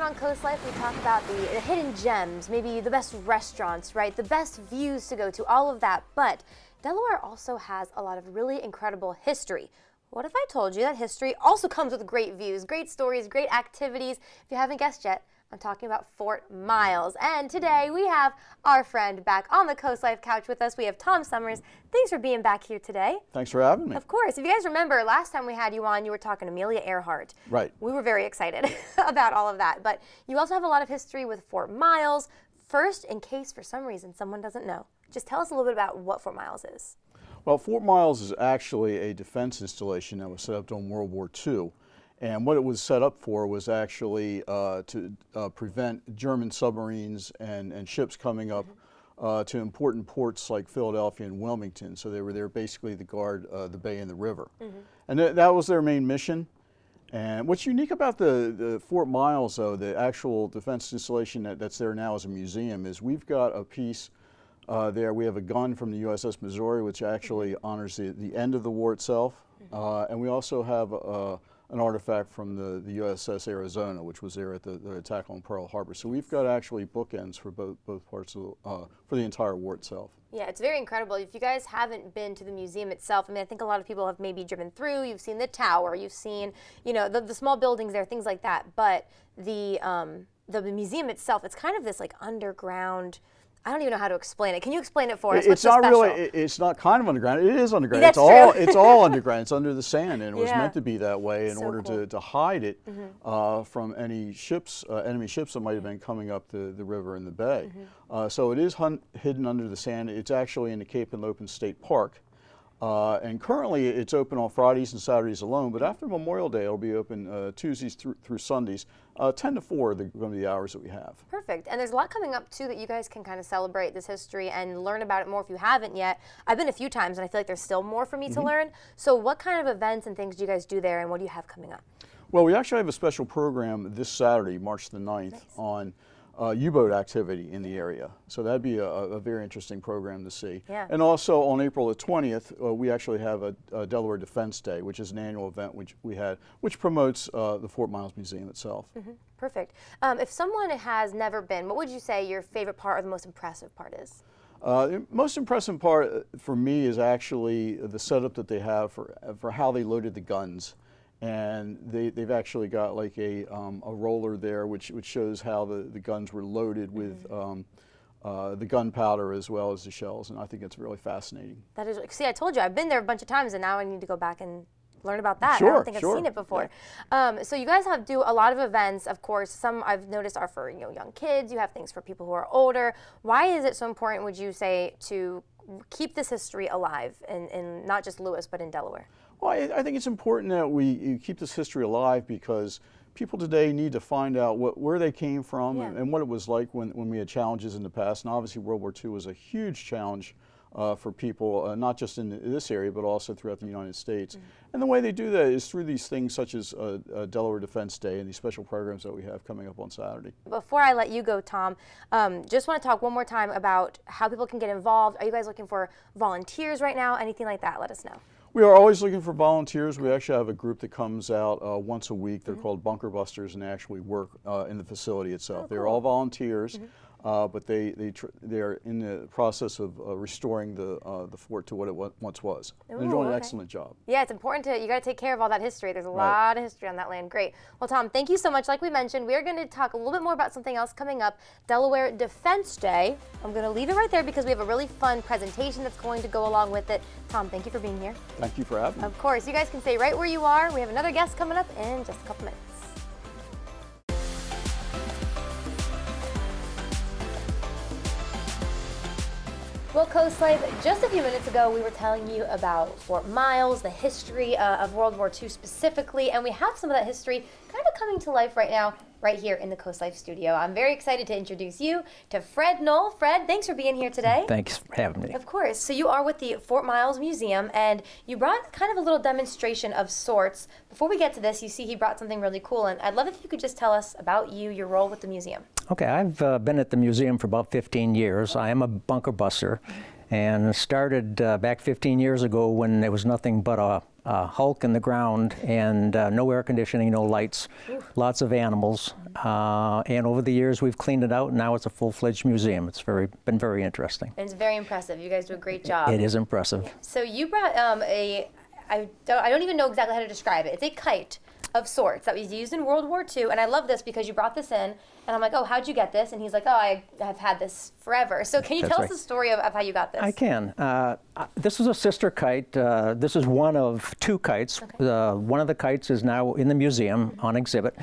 often on CoastLife we talk about the hidden gems, maybe the best restaurants, right? The best views to go to, all of that. But Delaware also has a lot of really incredible history. What if I told you that history also comes with great views, great stories, great activities? If you haven't guessed yet, I'm talking about Fort Miles. And today we have our friend back on the CoastLife couch with us. We have Tom Summers. Thanks for being back here today. Thanks for having me. Of course. If you guys remember, last time we had you on, you were talking to Amelia Earhart. Right. We were very excited about all of that. But you also have a lot of history with Fort Miles. First, in case for some reason someone doesn't know, just tell us a little bit about what Fort Miles is. Well, Fort Miles is actually a defense installation that was set up during World War II. And what it was set up for was actually to prevent German submarines and ships coming up to important ports like Philadelphia and Wilmington. So they were there basically to guard the bay and the river. And that was their main mission. And what's unique about the Fort Miles, though, the actual defense installation that's there now as a museum, is we've got a piece there. We have a gun from the USS Missouri, which actually honors the end of the war itself. And we also have an artifact from the USS Arizona, which was there at the attack on Pearl Harbor. So we've got actually bookends for both parts of for the entire war itself. Yeah, it's very incredible. If you guys haven't been to the museum itself, I mean, I think a lot of people have maybe driven through. You've seen the tower, you've seen, you know, the small buildings there, things like that. But the museum itself, it's kind of this like underground. I don't even know how to explain it. Can you explain it for us? It's not really. It's not kind of underground. It is underground. That's true. True. It's all underground. It's under the sand, and it was Yeah. meant to be that way in So order cool. to hide it from any ships, enemy ships that might have been coming up the river and the bay. So it is hidden under the sand. It's actually in the Cape and Lopin State Park. And currently it's open on Fridays and Saturdays alone, but after Memorial Day it'll be open Tuesdays through Sundays. 10 to 4 are going to be the hours that we have. Perfect. And there's a lot coming up too that you guys can kind of celebrate this history and learn about it more if you haven't yet. I've been a few times and I feel like there's still more for me to learn. So what kind of events and things do you guys do there, and what do you have coming up? Well, we actually have a special program this Saturday, March the 9th, on U-boat activity in the area. So that'd be a very interesting program to see. Yeah. And also on April the 20th, we actually have a Delaware Defense Day, which is an annual event which promotes the Fort Miles Museum itself. Perfect. If someone has never been, what would you say your favorite part or the most impressive part is? The most impressive part for me is actually the setup that they have for how they loaded the guns. And they've actually got like a roller there which shows how the guns were loaded with the gunpowder as well as the shells, and I think it's really fascinating. That is, see, I told you, I've been there a bunch of times and now I need to go back and learn about that. Sure, I don't think I've seen it before. Yeah. So you guys do a lot of events, of course. Some I've noticed are for young kids. You have things for people who are older. Why is it so important, would you say, to keep this history alive in not just Lewis but in Delaware? Well, I think it's important that we keep this history alive because people today need to find out where they came from and what it was like when we had challenges in the past. And obviously World War II was a huge challenge for people, not just in this area, but also throughout the United States. And the way they do that is through these things such as Delaware Defense Day and these special programs that we have coming up on Saturday. Before I let you go, Tom, just want to talk one more time about how people can get involved. Are you guys looking for volunteers right now? Anything like that, let us know. We are always looking for volunteers. We actually have a group that comes out once a week. They're called Bunker Busters, and they actually work in the facility itself. They're all volunteers, but they're in the process of restoring the fort to what it once was. They're doing an excellent job. Yeah, it's important you got to take care of all that history. There's a lot of history on that land. Great. Well, Tom, thank you so much. Like we mentioned, we are going to talk a little bit more about something else coming up, Delaware Defense Day. I'm going to leave it right there because we have a really fun presentation that's going to go along with it. Tom, thank you for being here. Thank you for having me. Of course. You guys can stay right where you are. We have another guest coming up in just a couple minutes. Well, CoastLife, just a few minutes ago we were telling you about Fort Miles, the history of World War II specifically, and we have some of that history kind of coming to life right now, right here in the CoastLife studio. I'm very excited to introduce you to Fred Noll. Fred, thanks for being here today. Thanks for having me. Of course. So you are with the Fort Miles Museum, and you brought kind of a little demonstration of sorts. Before we get to this, you see he brought something really cool, and I'd love if you could just tell us about you, your role with the museum. Okay, I've been at the museum for about 15 years. I am a bunker buster, and started back 15 years ago when there was nothing but a hulk in the ground, and no air conditioning, no lights, lots of animals. And over the years, we've cleaned it out, and now it's a full-fledged museum. It's been very interesting. And it's very impressive. You guys do a great job. It is impressive. So you brought I don't even know exactly how to describe it. It's a kite of sorts that was used in World War II, and I love this because you brought this in, and I'm like, oh, how'd you get this? And he's like, oh, I have had this forever. So can you tell us the story of how you got this? I can. This is a sister kite. This is one of 2 kites. Okay. One of the kites is now in the museum on exhibit,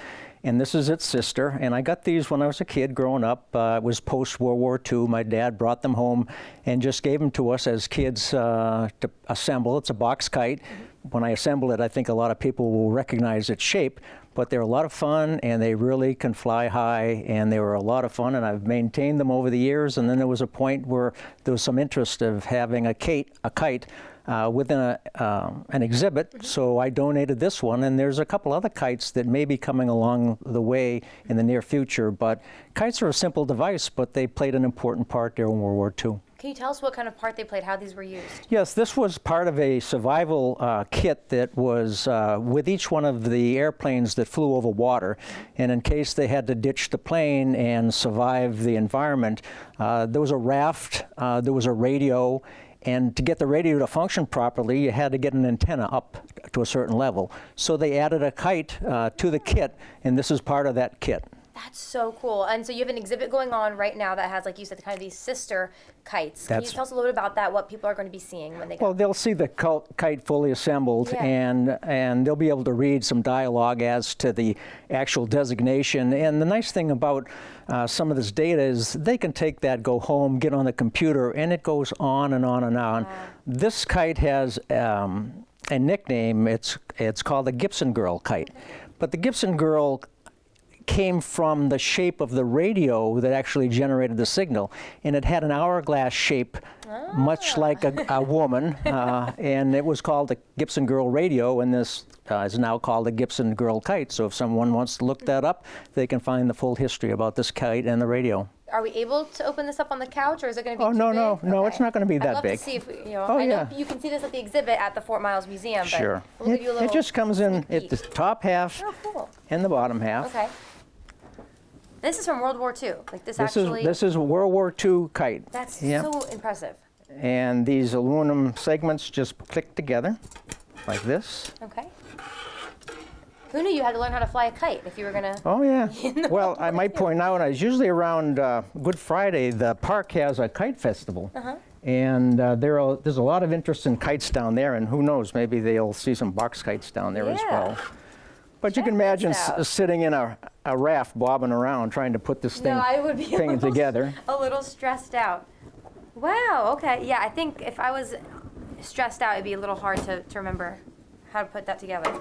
and this is its sister. And I got these when I was a kid growing up. It was post-World War II. My dad brought them home and just gave them to us as kids to assemble. It's a box kite. When I assemble it, I think a lot of people will recognize its shape, but they're a lot of fun, and they really can fly high, and they were a lot of fun, and I've maintained them over the years. And then there was a point where there was some interest of having a kite within an exhibit, so I donated this one, and there's a couple other kites that may be coming along the way in the near future. But kites are a simple device, but they played an important part during World War II. Can you tell us what kind of part they played, how these were used? Yes, this was part of a survival kit that was with each one of the airplanes that flew over water. And in case they had to ditch the plane and survive the environment, there was a raft, there was a radio, and to get the radio to function properly, you had to get an antenna up to a certain level. So they added a kite to the kit, and this is part of that kit. That's so cool. And so you have an exhibit going on right now that has, like you said, kind of these sister kites. Can you tell us a little bit about that, what people are going to be seeing when they go? Well, they'll see the kite fully assembled, and they'll be able to read some dialogue as to the actual designation. And the nice thing about some of this data is they can take that, go home, get on the computer, and it goes on and on and on. Wow. This kite has a nickname. It's called the Gibson Girl kite. But the Gibson Girl came from the shape of the radio that actually generated the signal, and it had an hourglass shape, much like a woman, and it was called the Gibson Girl radio, and this is now called the Gibson Girl kite. So if someone wants to look that up, they can find the full history about this kite and the radio. Are we able to open this up on the couch, or is it going to be too no, big? No, okay. It's not going to be that big. I'd love to see if I know you can see this at the exhibit at the Fort Miles Museum. Sure. But we'll give you a little it just comes in at the top half and the bottom half. Okay. This is from World War II. Like this is a World War II kite. That's so impressive. And these aluminum segments just click together like this. Okay. Who knew you had to learn how to fly a kite if you were going to? Oh, yeah. Well, I might point out, it's usually around Good Friday, the park has a kite festival. And there's a lot of interest in kites down there, and who knows, maybe they'll see some box kites down there as well. But you can imagine sitting in a raft bobbing around trying to put this thing together. A little stressed out. Wow, okay. Yeah, I think if I was stressed out, it'd be a little hard to remember how to put that together.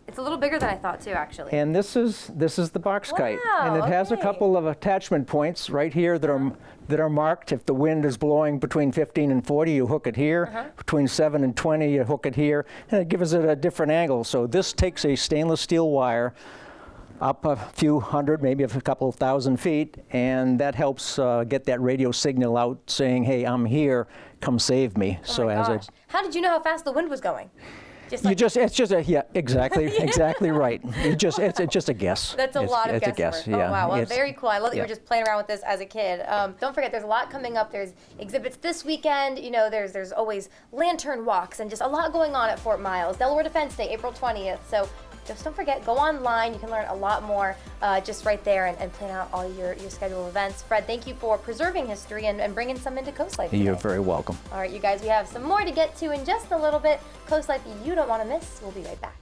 It's a little bigger than I thought too, actually. And this is the box kite, and it has a couple of attachment points right here that are marked. If the wind is blowing between 15 and 40, you hook it here. Between 7 and 20, you hook it here, and it gives it a different angle. So this takes a stainless steel wire up a few hundred, maybe a couple of thousand feet, and that helps get that radio signal out saying, "Hey, I'm here. Come save me." Oh my gosh. How did you know how fast the wind was going? It's just exactly right. It's just a guess. That's a lot of guesswork. It's a guess, Oh, wow. Well, very cool. I love that you were just playing around with this as a kid. Don't forget, there's a lot coming up. There's exhibits this weekend. You know, there's always lantern walks and just a lot going on at Fort Miles. Delaware Defense Day, April 20th. So just don't forget, go online. You can learn a lot more just right there and plan out all your scheduled events. Fred, thank you for preserving history and bringing some into CoastLife today. You're very welcome. All right, you guys, we have some more to get to in just a little bit. CoastLife you don't want to miss. We'll be right back.